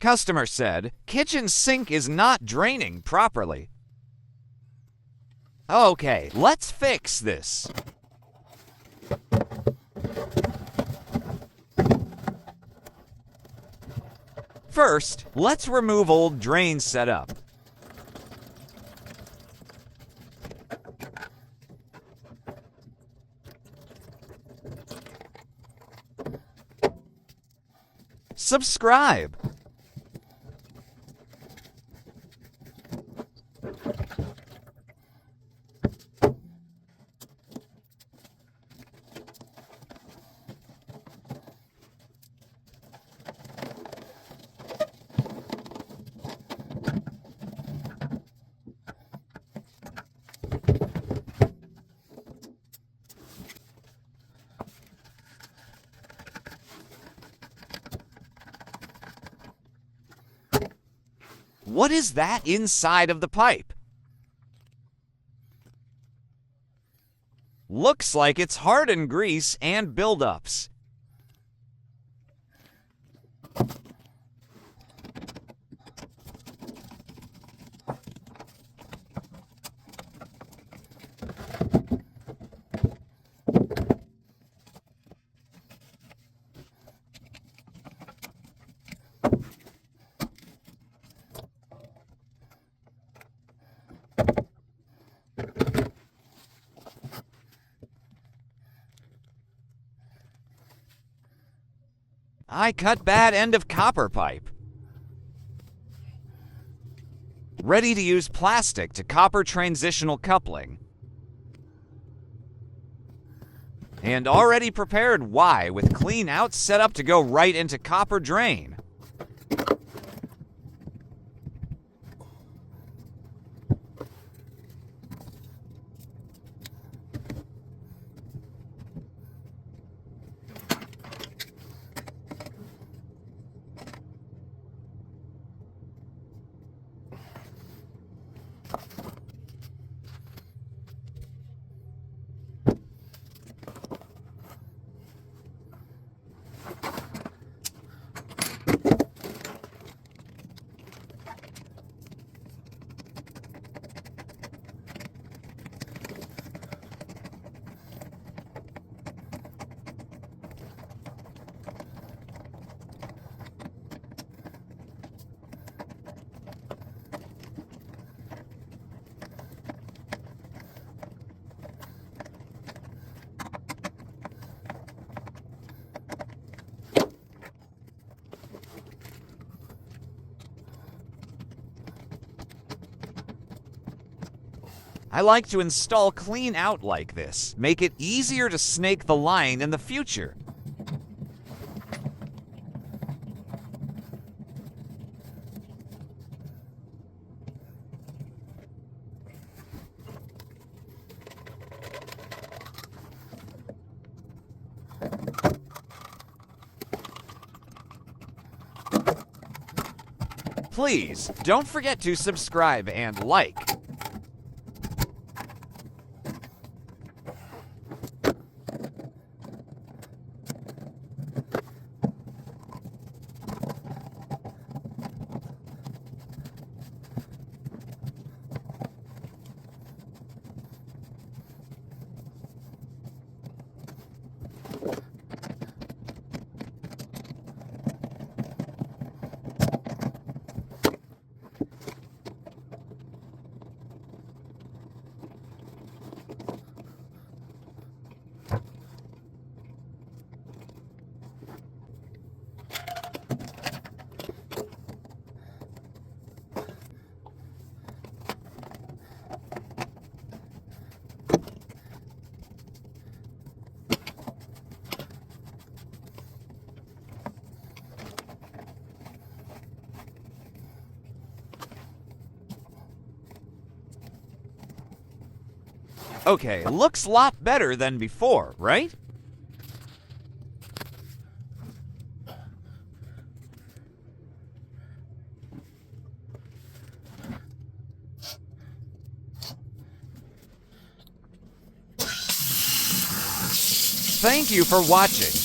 Customer said, kitchen sink is not draining properly. Okay, let's fix this. First, let's remove old drain setup. Subscribe. What is that inside of the pipe? Looks like it's hardened grease and buildups. I cut bad end of copper pipe. Ready to use plastic to copper transitional coupling. And already prepared Y with clean out set up to go right into copper drain. I like to install clean out like this, make it easier to snake the line in the future. Please, don't forget to subscribe and like. Okay, looks a lot better than before, right? Thank you for watching.